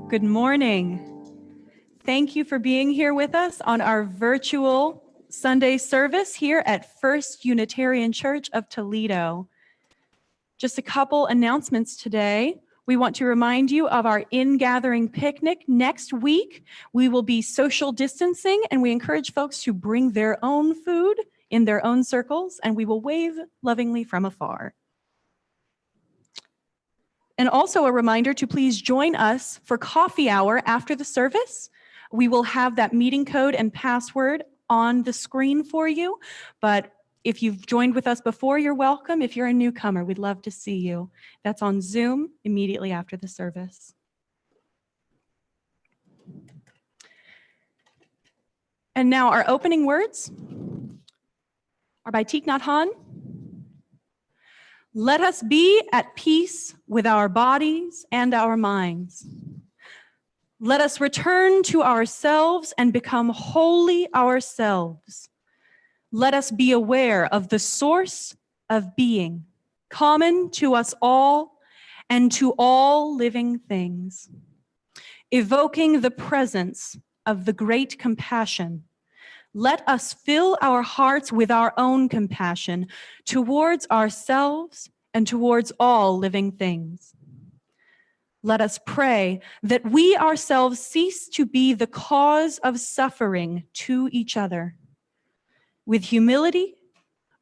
Good morning. Thank you for being here with us on our virtual Sunday service here at First Unitarian Church of Toledo. Just a couple announcements today. We want to remind you of our in-gathering picnic next week. We will be social distancing, and we encourage folks to bring their own food in their own circles, and we will wave lovingly from afar. And also a reminder to please join us for coffee hour after the service. We will have that meeting code and password on the screen for you, but if you've joined with us before, you're welcome. If you're a newcomer, we'd love to see you. That's on Zoom immediately after the service. And now our opening words are by Thich Nhat Hanh. Let us be at peace with our bodies and our minds. Let us return to ourselves and become wholly ourselves. Let us be aware of the source of being, common to us all and to all living things, evoking the presence of the great compassion. Let us fill our hearts with our own compassion towards ourselves and towards all living things. Let us pray that we ourselves cease to be the cause of suffering to each other. With humility,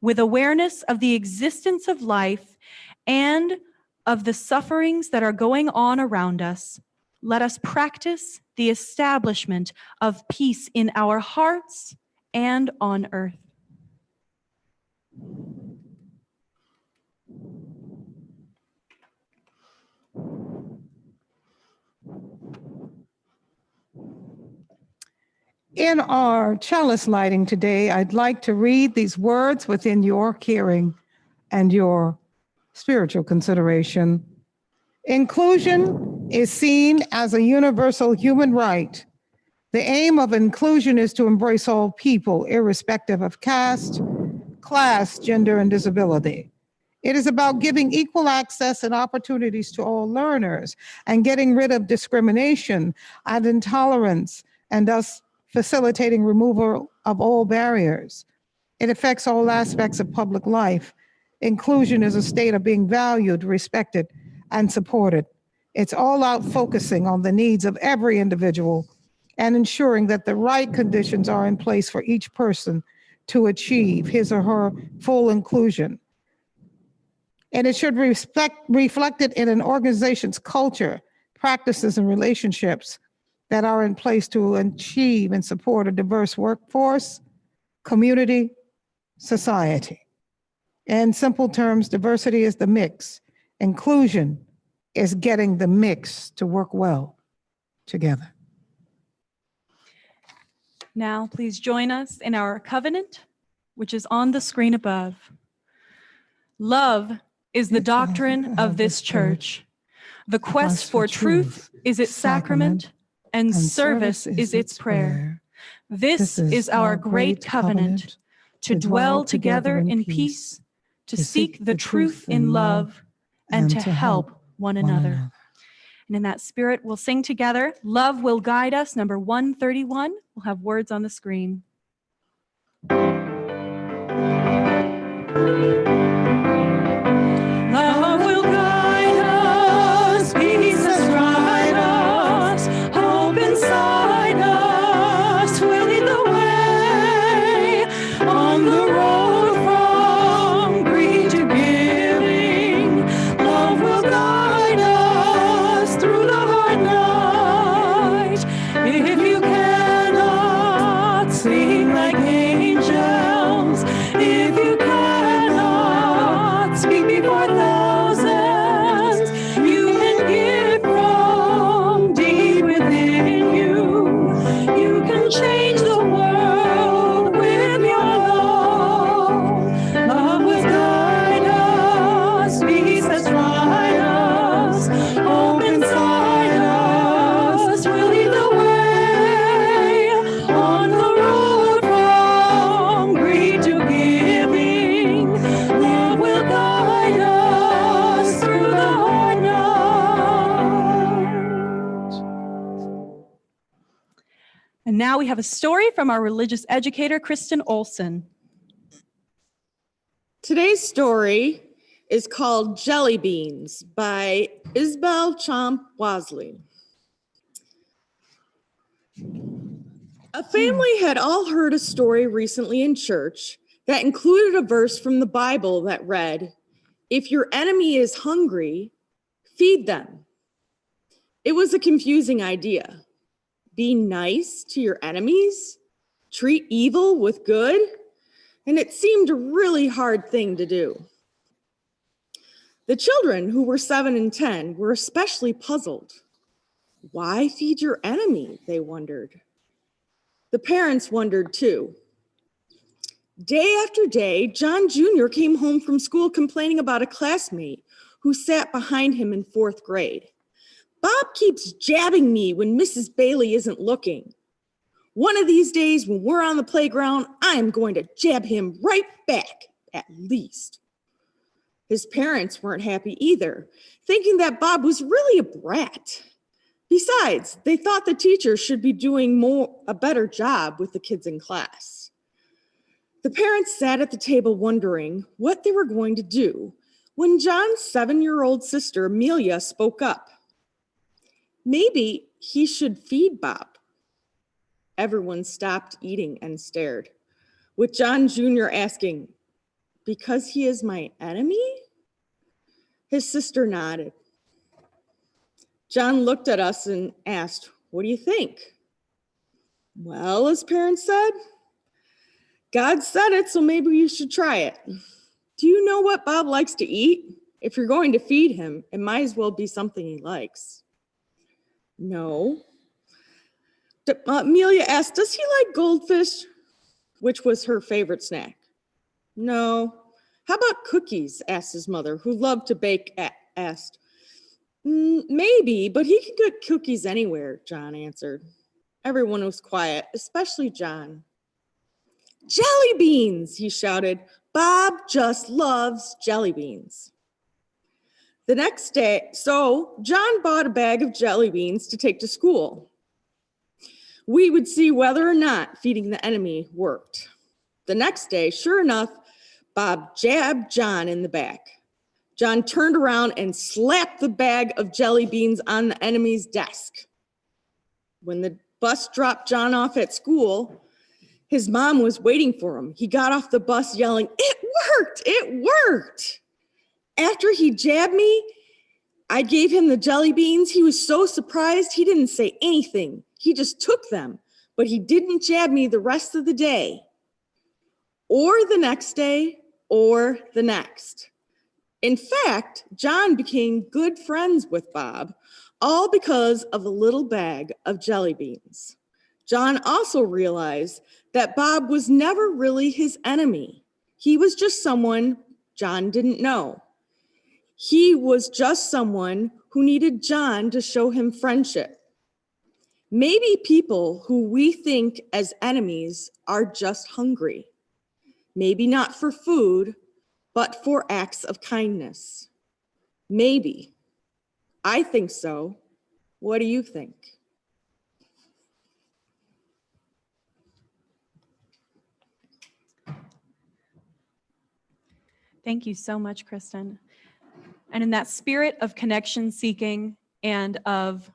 with awareness of the existence of life and of the sufferings that are going on around us, let us practice the establishment of peace in our hearts and on earth. In our chalice lighting today, I'd like to read these words within your hearing and your spiritual consideration. Inclusion is seen as a universal human right. The aim of inclusion is to embrace all people, irrespective of caste, class, gender, and disability. It is about giving equal access and opportunities to all learners and getting rid of discrimination and intolerance, and thus facilitating removal of all barriers. It affects all aspects of public life. Inclusion is a state of being valued, respected, and supported. It's all out focusing on the needs of every individual and ensuring that the right conditions are in place for each person to achieve his or her full inclusion. And it should reflect it in an organization's culture, practices, and relationships that are in place to achieve and support a diverse workforce, community, society. In simple terms, diversity is the mix. Inclusion is getting the mix to work well together. Now, please join us in our covenant, which is on the screen above. Love is the doctrine of this church. The quest for truth is its sacrament, and service is its prayer. This is our great covenant, to dwell together in peace, to seek the truth in love, and to help one another. And in that spirit, we'll sing together, Love Will Guide Us, number 131. We'll have words on the screen. Love will guide us, peace has ride us, hope inside us will lead the way on the road from greed to giving. Love will guide us through the hard night. If you cannot sing like angels, if you cannot And now we have a story from our religious educator, Kristen Olson. Today's story is called Jelly Beans by Isabel Chomp Wasley. A family had all heard a story recently in church that included a verse from the Bible that read, "If your enemy is hungry, feed them." It was a confusing idea. Be nice to your enemies? Treat evil with good? And it seemed a really hard thing to do. The children, who were 7 and 10, were especially puzzled. Why feed your enemy? They wondered. The parents wondered too. Day after day, John Jr. came home from school complaining about a classmate who sat behind him in 4th grade. Bob keeps jabbing me when Mrs. Bailey isn't looking. One of these days when we're on the playground, I am going to jab him right back, at least. His parents weren't happy either, thinking that Bob was really a brat. Besides, they thought the teacher should be doing a better job with the kids in class. The parents sat at the table wondering what they were going to do when John's 7-year-old sister, Amelia, spoke up. Maybe he should feed Bob. Everyone stopped eating and stared, with John Jr. asking, "Because he is my enemy?" His sister nodded. John looked at us and asked, "What do you think?" "Well," his parents said, "God said it, so maybe you should try it. Do you know what Bob likes to eat? If you're going to feed him, it might as well be something he likes." "No." Amelia asked, "Does he like goldfish?" Which was her favorite snack. "No." "How about cookies?" asked his mother, who loved to bake, asked. "Maybe, but he can get cookies anywhere," John answered. Everyone was quiet, especially John. "Jelly beans," he shouted. "Bob just loves jelly beans." The next day, so John bought a bag of jelly beans to take to school. We would see whether or not feeding the enemy worked. The next day, sure enough, Bob jabbed John in the back. John turned around and slapped the bag of jelly beans on the enemy's desk. When the bus dropped John off at school, his mom was waiting for him. He got off the bus yelling, "It worked! It worked!" After he jabbed me, I gave him the jelly beans. He was so surprised he didn't say anything. He just took them, but he didn't jab me the rest of the day, or the next day, or the next. In fact, John became good friends with Bob, all because of a little bag of jelly beans. John also realized that Bob was never really his enemy. He was just someone John didn't know. He was just someone who needed John to show him friendship. Maybe people who we think as enemies are just hungry. Maybe not for food, but for acts of kindness. Maybe. I think so. What do you think? Thank you so much, Kristen. And in that spirit of connection seeking and of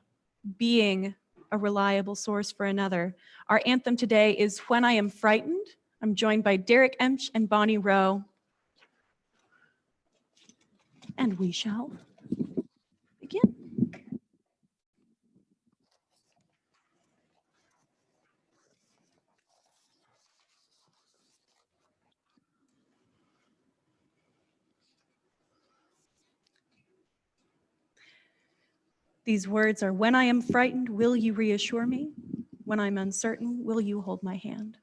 being a reliable source for another, our anthem today is "When I Am Frightened." I'm joined by Derek Emch and Bonnie Rowe. And we shall begin. These words are, "When I am frightened, will you reassure me? When I'm uncertain, will you hold my hand?"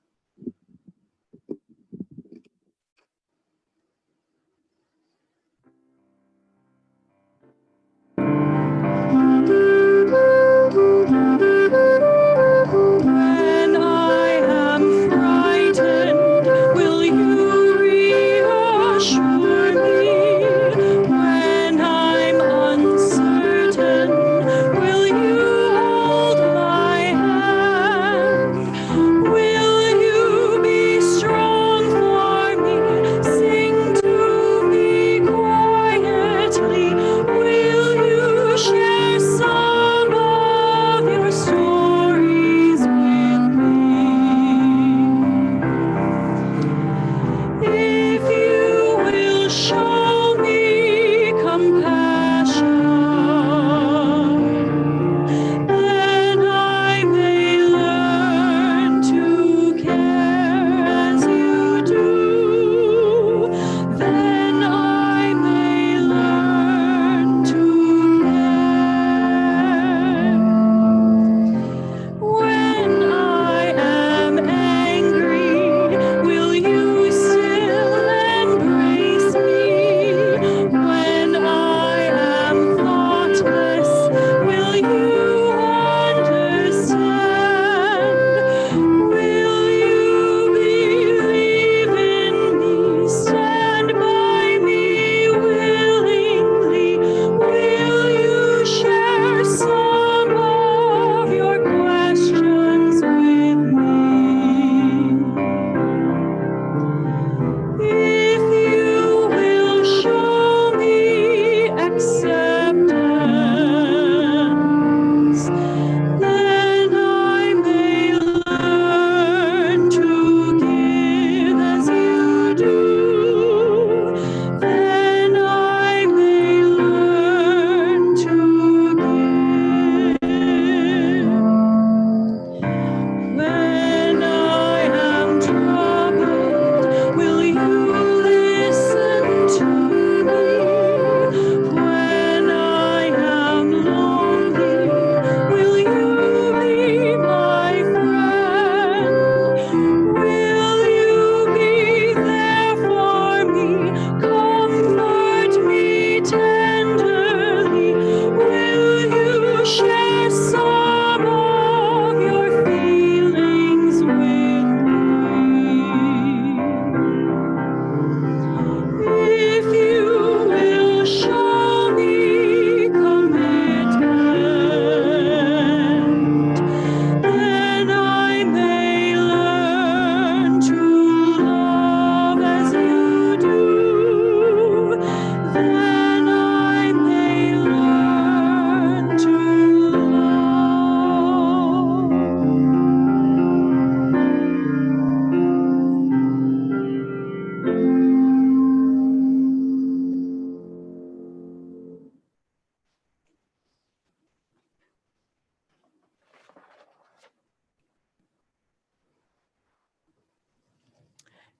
When I am frightened, will you reassure me? When I'm uncertain, will you hold my hand?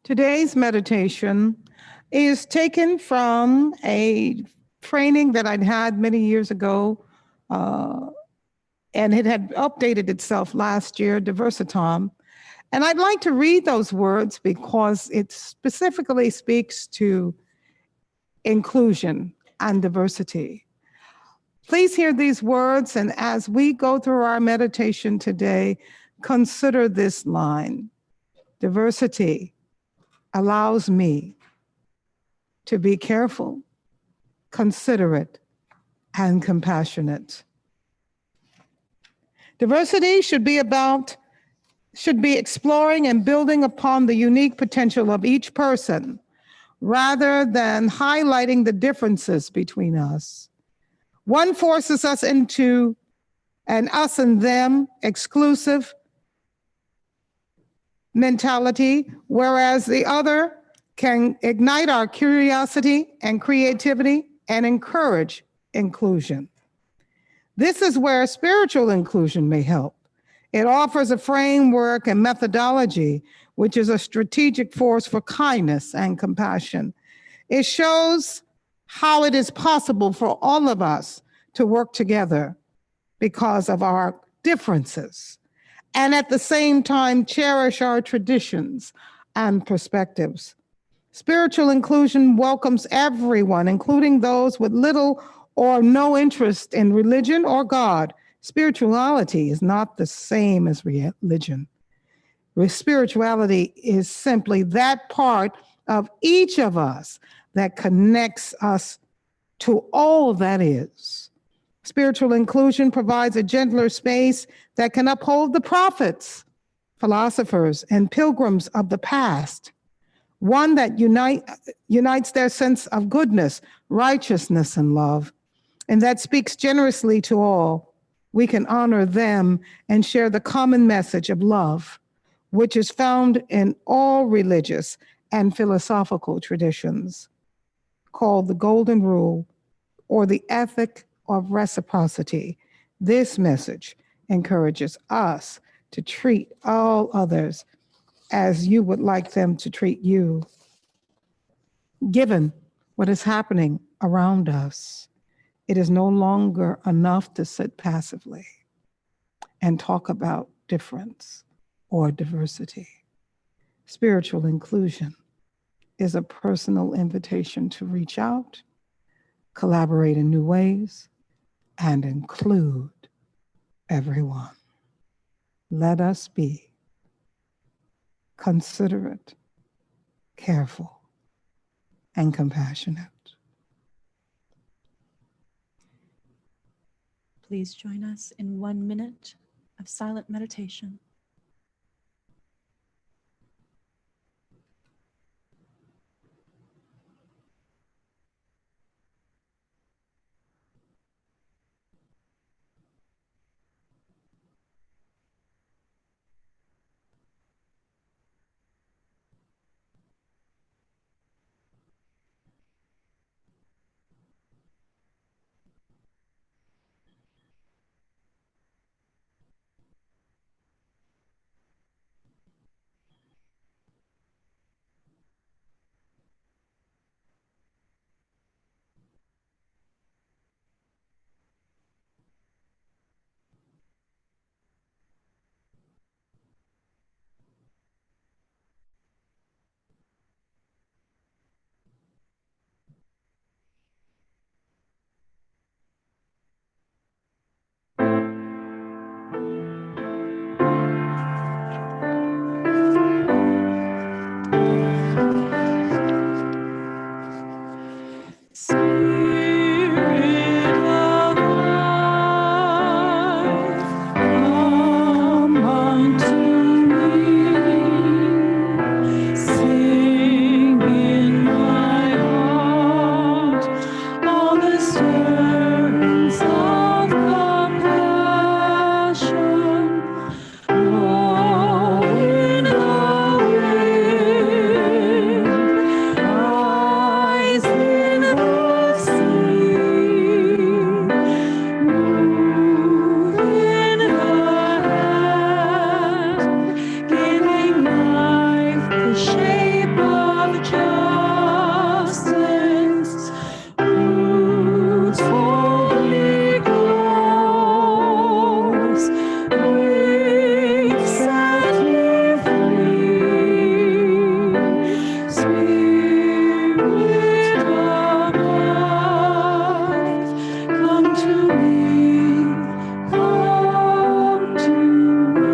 Today's meditation is taken from a training that I'd had many years ago, and it had updated itself last year, Diversitom. And I'd like to read those words because it specifically speaks to inclusion and diversity. Please hear these words, and as we go through our meditation today, consider this line. Diversity allows me to be careful, considerate, and compassionate. Diversity should be exploring and building upon the unique potential of each person rather than highlighting the differences between us. One forces us into an us and them exclusive mentality, whereas the other can ignite our curiosity and creativity and encourage inclusion. This is where spiritual inclusion may help. It offers a framework and methodology, which is a strategic force for kindness and compassion. It shows how it is possible for all of us to work together because of our differences, and at the same time cherish our traditions and perspectives. Spiritual inclusion welcomes everyone, including those with little or no interest in religion or God. Spirituality is not the same as religion. Spirituality is simply that part of each of us that connects us to all that is. Spiritual inclusion provides a gentler space that can uphold the prophets, philosophers, and pilgrims of the past, one that unites their sense of goodness, righteousness, and love, and that speaks generously to all. We can honor them and share the common message of love, which is found in all religious and philosophical traditions, called the Golden Rule or the ethic of reciprocity. This message encourages us to treat all others as you would like them to treat you, given what is happening around us. It is no longer enough to sit passively and talk about difference or diversity. Spiritual inclusion is a personal invitation to reach out, collaborate in new ways, and include everyone. Let us be considerate, careful, and compassionate. Please join us in 1 minute of silent meditation. to me, come to me.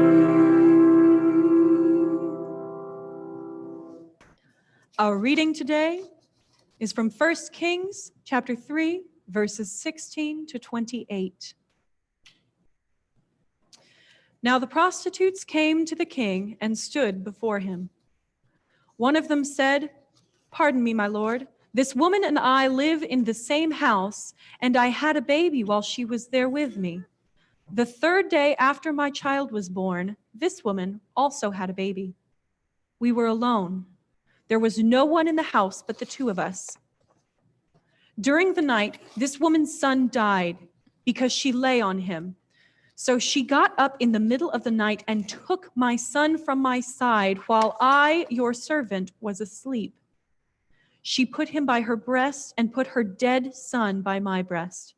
Our reading today is from 1 Kings chapter 3, verses 16 to 28. Now the prostitutes came to the king and stood before him. One of them said, "Pardon me, my lord. This woman and I live in the same house, and I had a baby while she was there with me. The third day after my child was born, this woman also had a baby. We were alone. There was no one in the house but the two of us. During the night, this woman's son died because she lay on him. So she got up in the middle of the night and took my son from my side while I, your servant, was asleep. She put him by her breast and put her dead son by my breast.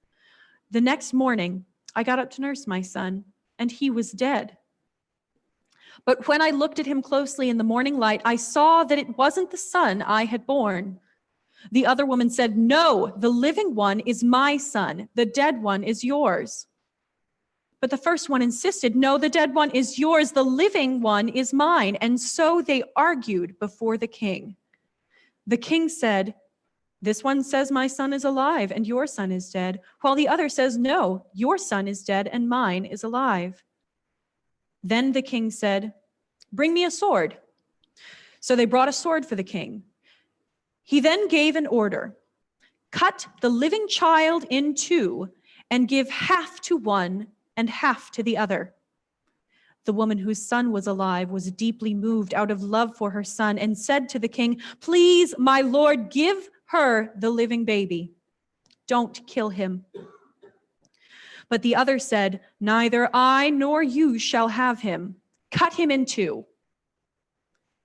The next morning, I got up to nurse my son, and he was dead. But when I looked at him closely in the morning light, I saw that it wasn't the son I had born." The other woman said, "No, the living one is my son. The dead one is yours." But the first one insisted, "No, the dead one is yours. The living one is mine." And so they argued before the king. The king said, "This one says my son is alive and your son is dead, while the other says, no, your son is dead and mine is alive." Then the king said, "Bring me a sword." So they brought a sword for the king. He then gave an order, "Cut the living child in two and give half to one and half to the other." The woman whose son was alive was deeply moved out of love for her son and said to the king, "Please, my lord, give her the living baby. Don't kill him." But the other said, "Neither I nor you shall have him. Cut him in two."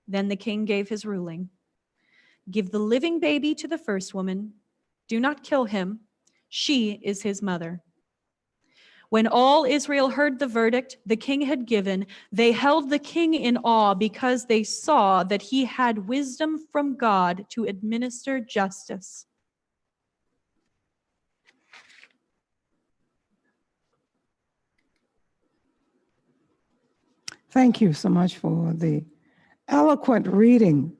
Then the king gave his ruling. "Give the living baby to the first woman. Do not kill him. She is his mother." When all Israel heard the verdict the king had given, they held the king in awe because they saw that he had wisdom from God to administer justice. Thank you so much for the eloquent reading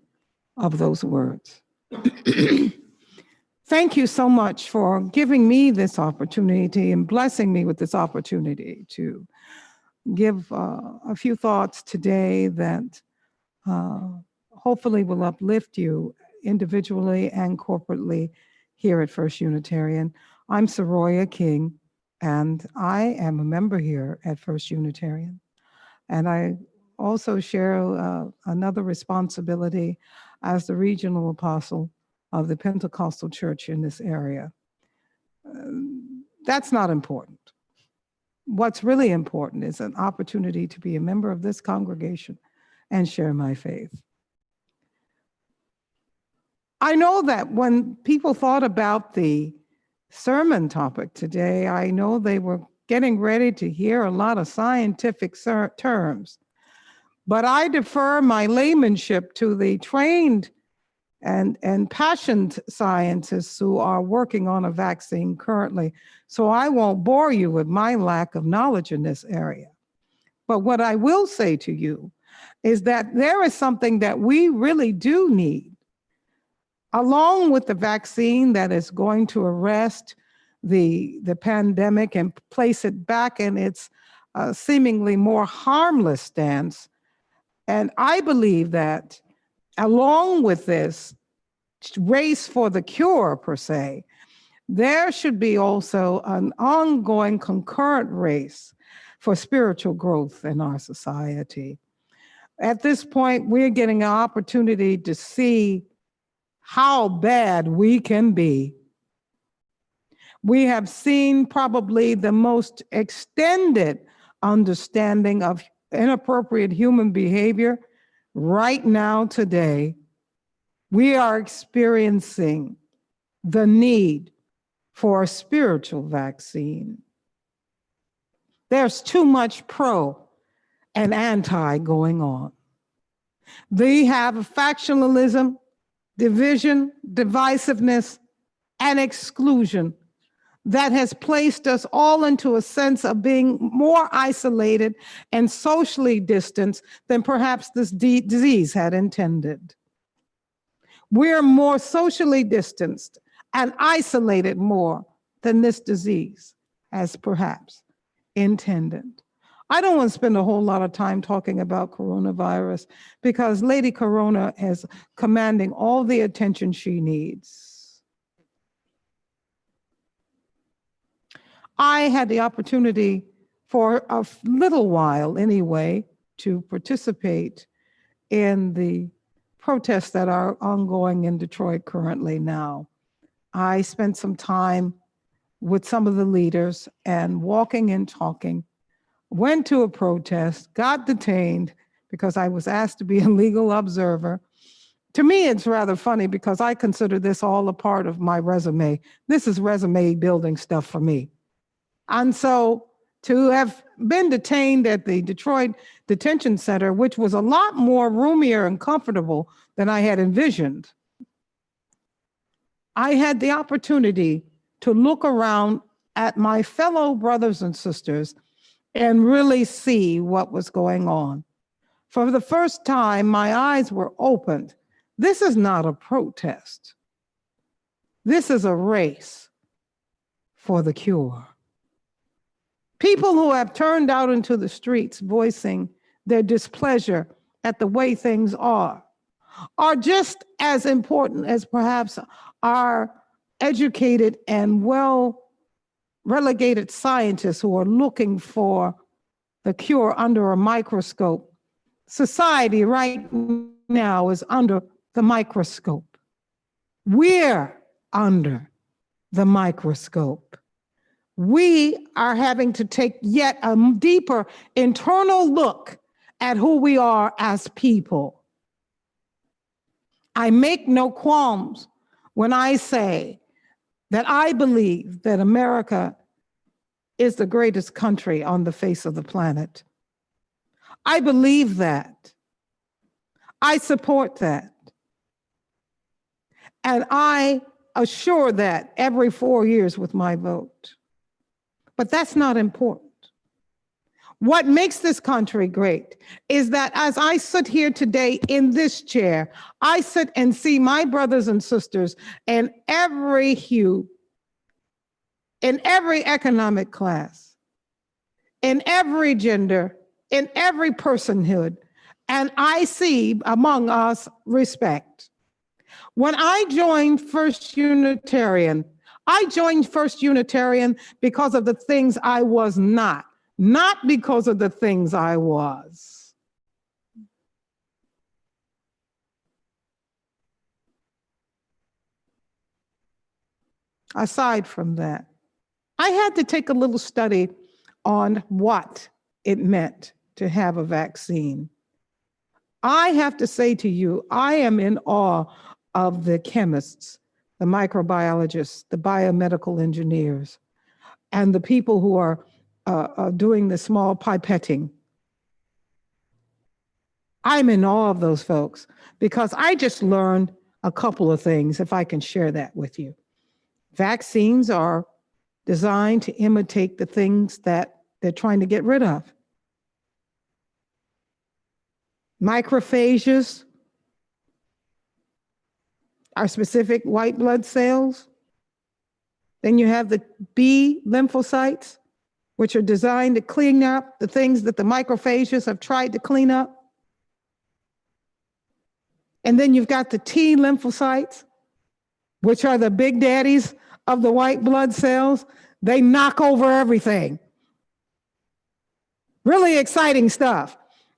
of those words. Thank you so much for giving me this opportunity and blessing me with this opportunity to give a few thoughts today that hopefully will uplift you individually and corporately here at First Unitarian. I'm Soroya King, and I am a member here at First Unitarian. And I also share another responsibility as the regional apostle of the Pentecostal church in this area. That's not important. What's really important is an opportunity to be a member of this congregation and share my faith. I know that when people thought about the sermon topic today, I know they were getting ready to hear a lot of scientific terms, but I defer my laymanship to the trained and passionate scientists who are working on a vaccine currently. So I won't bore you with my lack of knowledge in this area. But what I will say to you is that there is something that we really do need, along with the vaccine that is going to arrest the pandemic and place it back in its seemingly more harmless stance. And I believe that along with this race for the cure, per se, there should be also an ongoing concurrent race for spiritual growth in our society. At this point, we're getting an opportunity to see how bad we can be. We have seen probably the most extended understanding of inappropriate human behavior right now today. We are experiencing the need for a spiritual vaccine. There's too much pro and anti going on. They have factionalism, division, divisiveness, and exclusion that has placed us all into a sense of being more isolated and socially distanced than perhaps this disease had intended. We're more socially distanced and isolated more than this disease has perhaps intended. I don't want to spend a whole lot of time talking about coronavirus because Lady Corona is commanding all the attention she needs. I had the opportunity for a little while anyway to participate in the protests that are ongoing in Detroit currently now. I spent some time with some of the leaders and walking and talking, went to a protest, got detained because I was asked to be a legal observer. To me, it's rather funny because I consider this all a part of my resume. This is resume building stuff for me. And so to have been detained at the Detroit Detention Center, which was a lot more roomier and comfortable than I had envisioned, I had the opportunity to look around at my fellow brothers and sisters and really see what was going on. For the first time, my eyes were opened. This is not a protest. This is a race for the cure. People who have turned out into the streets voicing their displeasure at the way things are just as important as perhaps our educated and well-relegated scientists who are looking for the cure under a microscope. Society right now is under the microscope. We're under the microscope. We are having to take yet a deeper internal look at who we are as people. I make no qualms when I say that I believe that America is the greatest country on the face of the planet. I believe that. I support that. And I assure that every 4 years with my vote. But that's not important. What makes this country great is that as I sit here today in this chair, I sit and see my brothers and sisters in every hue, in every economic class, in every gender, in every personhood, and I see among us respect. When I joined First Unitarian, I joined First Unitarian because of the things I was not because of the things I was. Aside from that, I had to take a little study on what it meant to have a vaccine. I have to say to you, I am in awe of the chemists, the microbiologists, the biomedical engineers, and the people who are doing the small pipetting. I'm in awe of those folks because I just learned a couple of things, if I can share that with you. Vaccines are designed to imitate the things that they're trying to get rid of. Macrophages are specific white blood cells. Then you have the B lymphocytes, which are designed to clean up the things that the macrophages have tried to clean up. And then you've got the T lymphocytes, which are the big daddies of the white blood cells. They knock over everything. Really exciting stuff.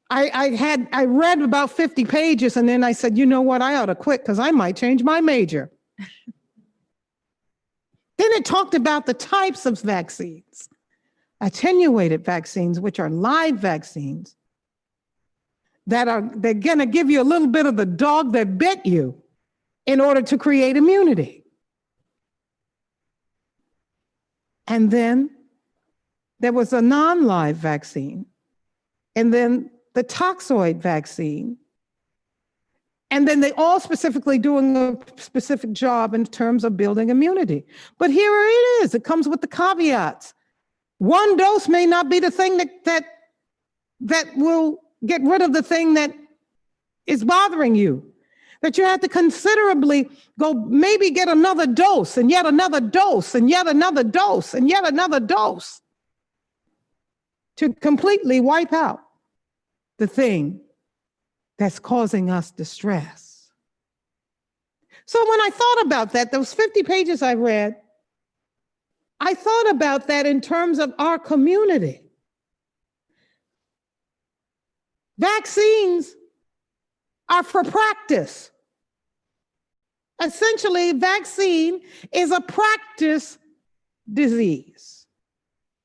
I read about 50 pages and then I said, you know what, I ought to quit because I might change my major. Then it talked about the types of vaccines. Attenuated vaccines, which are live vaccines, they're going to give you a little bit of the dog that bit you in order to create immunity. And then there was a non-live vaccine, and then the toxoid vaccine, And then they all specifically doing a specific job in terms of building immunity. But here it is. It comes with the caveats. One dose may not be the thing that will get rid of the thing that is bothering you. That you have to considerably go maybe get another dose and yet another dose and yet another dose and yet another dose to completely wipe out the thing that's causing us distress. So when I thought about that, those 50 pages I read, I thought about that in terms of our community. Vaccines are for practice. Essentially, vaccine is a practice disease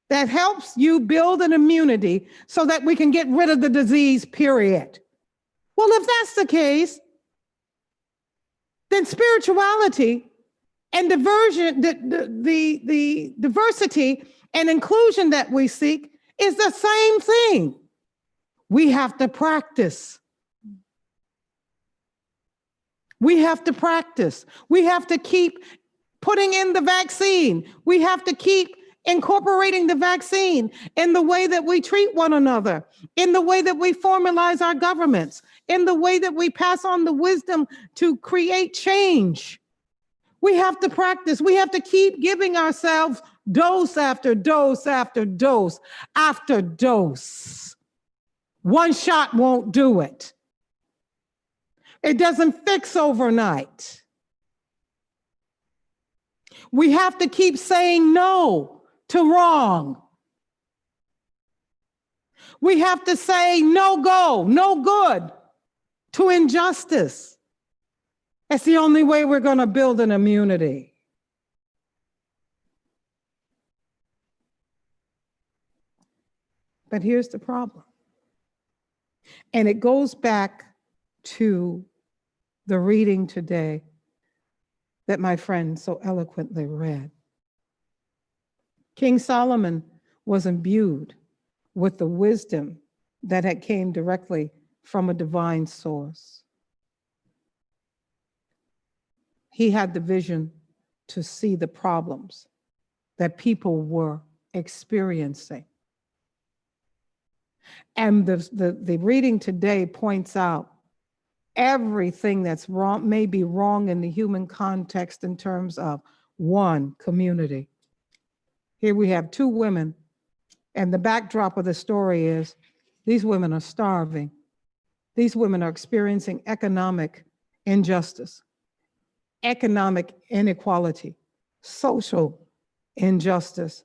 that helps you build an immunity so that we can get rid of the disease, period. Well, if that's the case, then spirituality and the diversity and inclusion that we seek is the same thing. We have to practice. We have to practice. We have to keep putting in the vaccine. We have to keep incorporating the vaccine in the way that we treat one another, in the way that we formalize our governments, in the way that we pass on the wisdom to create change. We have to practice. We have to keep giving ourselves dose after dose after dose after dose. One shot won't do it. It doesn't fix overnight. We have to keep saying no to wrong. We have to say no go, no good to injustice. That's the only way we're going to build an immunity. But here's the problem. And it goes back to the reading today that my friend so eloquently read. King Solomon was imbued with the wisdom that had came directly from a divine source. He had the vision to see the problems that people were experiencing. And the reading today points out everything that's wrong, may be wrong in the human context in terms of one, community. Here we have two women, and the backdrop of the story is these women are starving. These women are experiencing economic injustice, economic inequality, social injustice.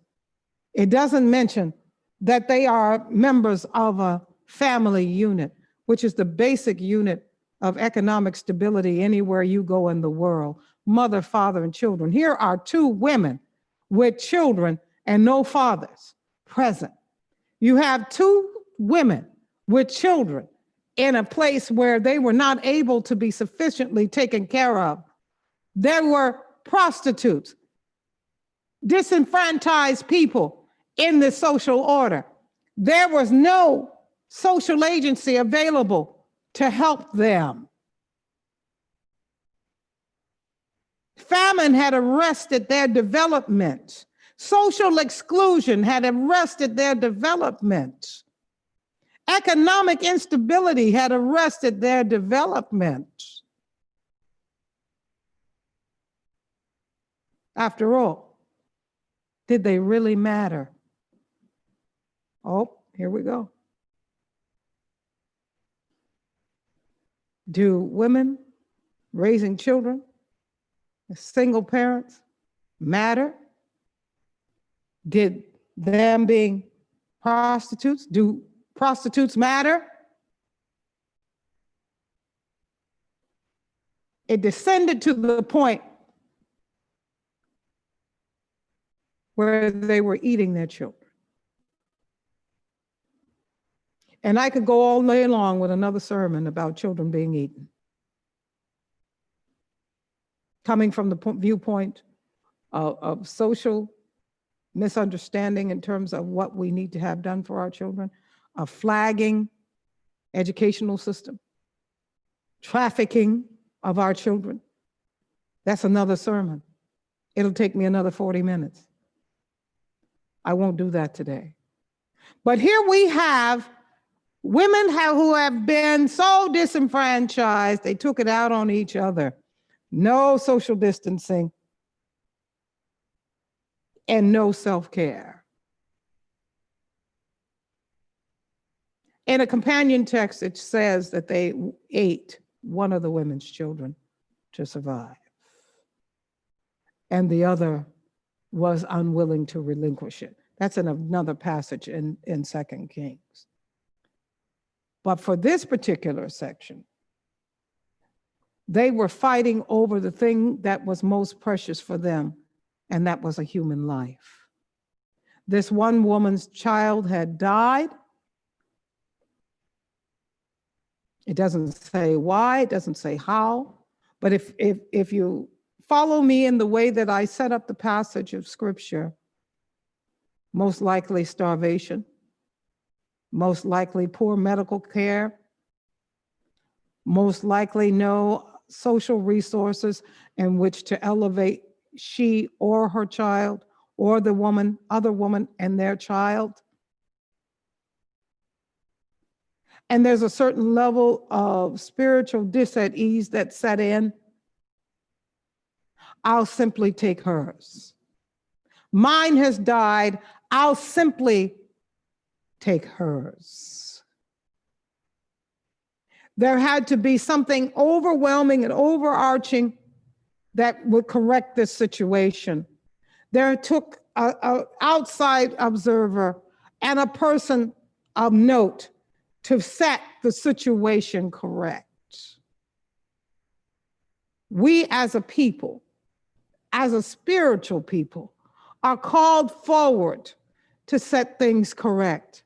It doesn't mention that they are members of a family unit, which is the basic unit of economic stability anywhere you go in the world, mother, father, and children. Here are two women with children and no fathers present. You have two women with children in a place where they were not able to be sufficiently taken care of. There were prostitutes, disenfranchised people in the social order. There was no social agency available to help them. Famine had arrested their development. Social exclusion had arrested their development. Economic instability had arrested their development. After all, did they really matter? Oh, here we go. Do women raising children, single parents, matter? Did them being prostitutes, do prostitutes matter? It descended to the point where they were eating their children. And I could go all day long with another sermon about children being eaten. Coming from the viewpoint of social misunderstanding in terms of what we need to have done for our children, a flagging educational system, trafficking of our children. That's another sermon. It'll take me another 40 minutes. I won't do that today. But here we have women who have been so disenfranchised, they took it out on each other. No social distancing and no self-care. In a companion text, it says that they ate one of the women's children to survive, and the other was unwilling to relinquish it. That's in another passage in 2 Kings. But for this particular section, they were fighting over the thing that was most precious for them, and that was a human life. This one woman's child had died. It doesn't say why, it doesn't say how, but if you follow me in the way that I set up the passage of scripture, most likely starvation, most likely poor medical care, most likely no social resources in which to elevate she or her child or the woman, other woman and their child. And there's a certain level of spiritual dis-ease that set in. I'll simply take hers. Mine has died. I'll simply take hers. There had to be something overwhelming and overarching that would correct this situation. There took an outside observer and a person of note to set the situation correct. We as a people, as a spiritual people, are called forward to set things correct.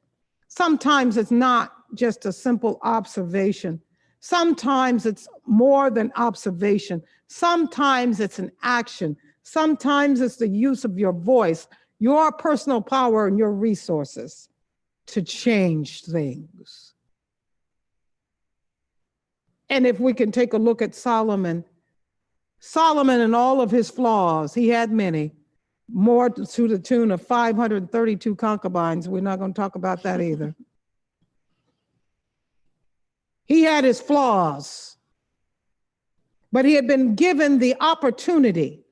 Sometimes it's not just a simple observation. Sometimes it's more than observation. Sometimes it's an action. Sometimes it's the use of your voice, your personal power, and your resources to change things. And if we can take a look at Solomon and all of his flaws, he had many, more to the tune of 532 concubines. We're not going to talk about that either. He had his flaws, but he had been given the opportunity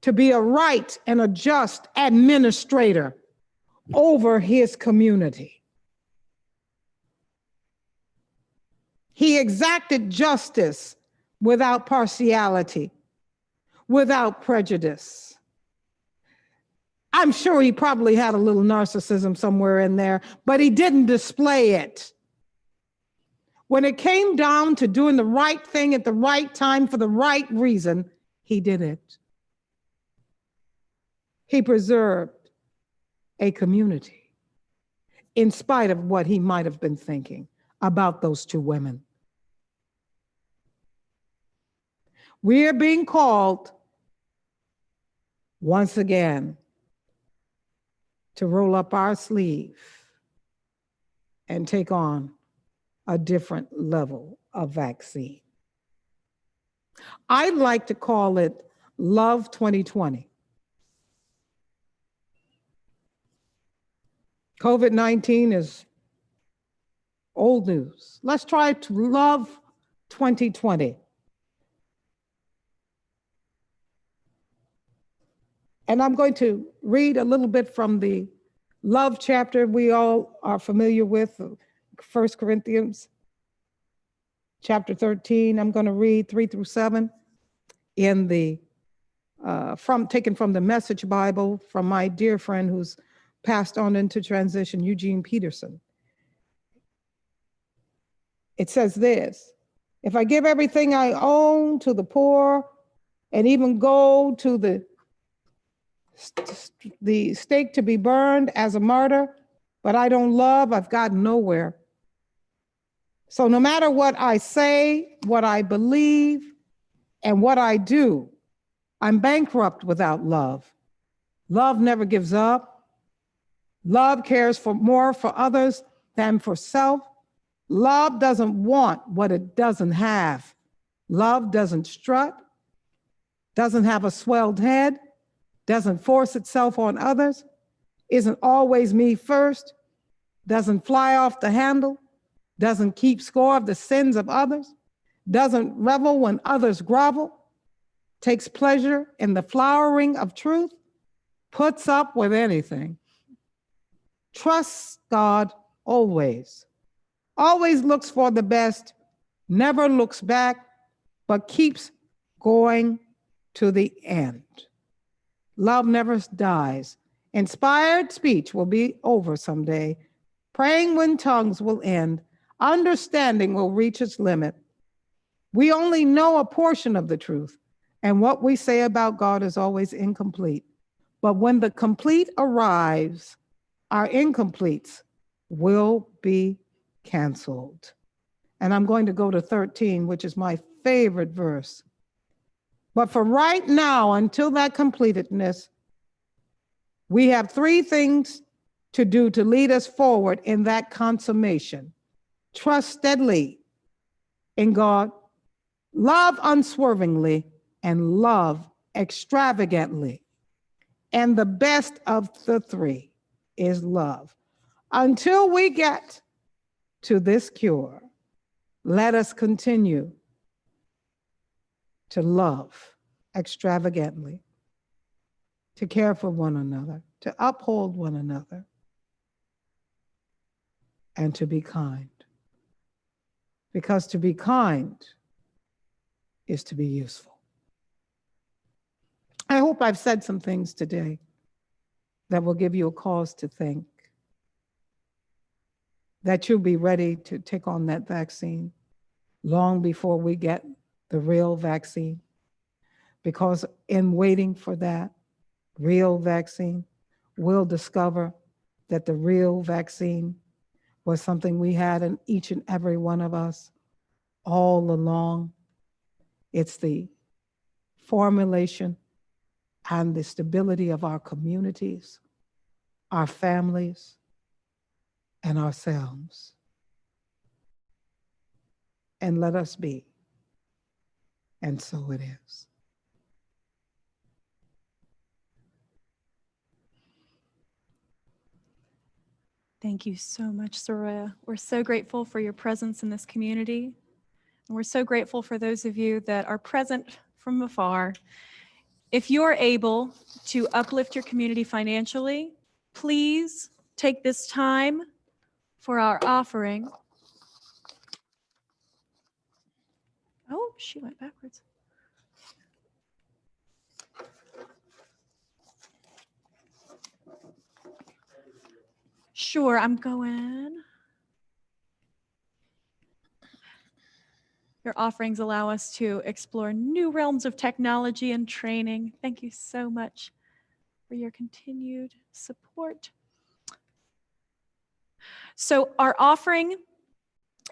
to be a right and a just administrator over his community. He exacted justice without partiality, without prejudice. I'm sure he probably had a little narcissism somewhere in there, but he didn't display it. When it came down to doing the right thing at the right time for the right reason, he did it. He preserved a community in spite of what he might have been thinking about those two women. We are being called once again to roll up our sleeve and take on a different level of vaccine. I'd like to call it Love 2020. COVID-19 is old news. Let's try to love 2020. And I'm going to read a little bit from the love chapter we all are familiar with, 1 Corinthians chapter 13. I'm going to read 3-7 in the taken from the Message Bible from my dear friend who's passed on into transition, Eugene Peterson. It says this: if I give everything I own to the poor and even go to the stake to be burned as a martyr, but I don't love, I've gotten nowhere. So no matter what I say, what I believe, and what I do, I'm bankrupt without love. Love never gives up. Love cares more for others than for self. Love doesn't want what it doesn't have. Love doesn't strut, doesn't have a swelled head, doesn't force itself on others, isn't always me first, doesn't fly off the handle, doesn't keep score of the sins of others, doesn't revel when others grovel, takes pleasure in the flowering of truth, puts up with anything, trusts God always, always looks for the best, never looks back, but keeps going to the end. Love never dies. Inspired speech will be over someday. Praying when tongues will end. Understanding will reach its limit. We only know a portion of the truth, and what we say about God is always incomplete. But when the complete arrives, our incompletes will be canceled. And I'm going to go to 13, which is my favorite verse. But for right now, until that completedness, we have three things to do to lead us forward in that consummation. Trust steadily in God, love unswervingly, and love extravagantly. And the best of the three is love. Until we get to this cure, let us continue to love extravagantly, to care for one another, to uphold one another, and to be kind. Because to be kind is to be useful. I hope I've said some things today that will give you a cause to think, that you'll be ready to take on that vaccine long before we get the real vaccine. Because in waiting for that real vaccine, we'll discover that the real vaccine was something we had in each and every one of us all along. It's the formulation and the stability of our communities, our families, and ourselves. And let us be. And so it is. Thank you so much, Soraya. We're so grateful for your presence in this community. And we're so grateful for those of you that are present from afar. If you're able to uplift your community financially, please take this time for our offering. Oh, she went backwards. Sure, I'm going. Your offerings allow us to explore new realms of technology and training. Thank you so much for your continued support. So our offering,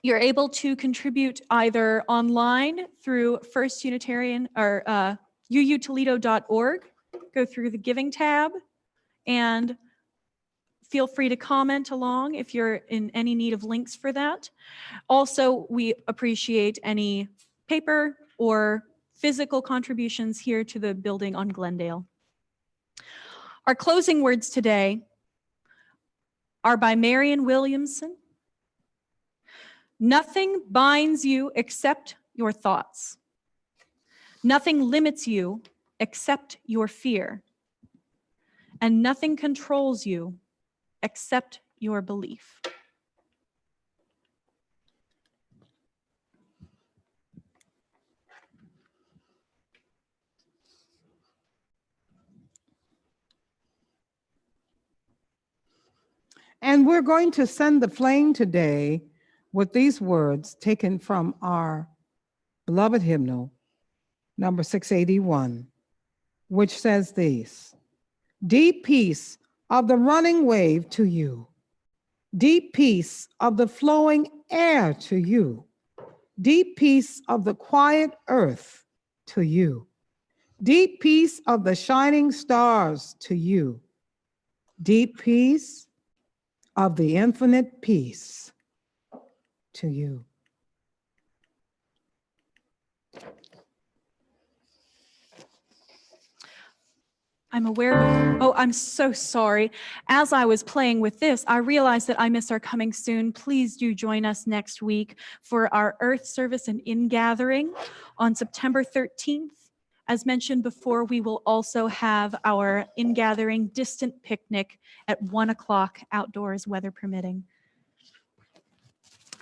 you're able to contribute either online through First Unitarian or uutoledo.org. Go through the giving tab and feel free to comment along if you're in any need of links for that. Also, we appreciate any paper or physical contributions here to the building on Glendale. Our closing words today are by Marianne Williamson. Nothing binds you except your thoughts. Nothing limits you except your fear. And nothing controls you except your belief. And we're going to send the flame today with these words taken from our beloved hymnal, number 681, which says these: deep peace of the running wave to you, deep peace of the flowing air to you, deep peace of the quiet earth to you, deep peace of the shining stars to you, deep peace of the infinite peace to you. I'm aware, oh, I'm so sorry. As I was playing with this, I realized that I missed our coming soon. Please do join us next week for our Earth Service and In-Gathering on September 13th. As mentioned before, we will also have our In-Gathering distant picnic at 1 o'clock outdoors, weather permitting.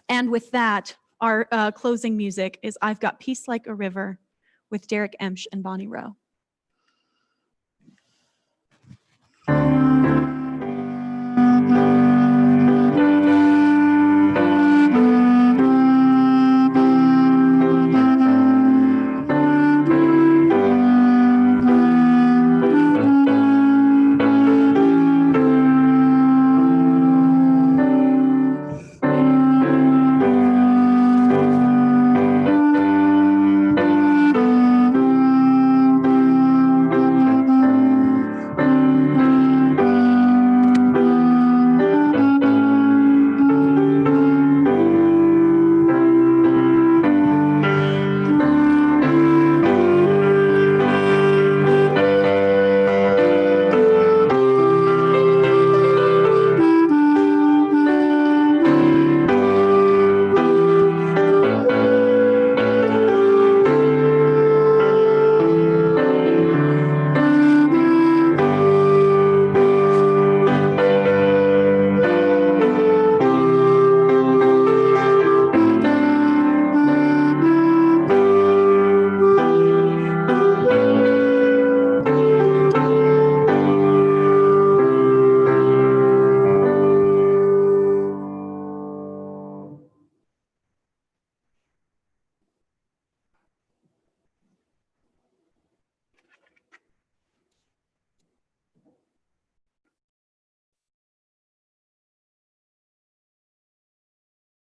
And with that, our closing music is I've Got Peace Like a River with Derek Emsch and Bonnie Rowe.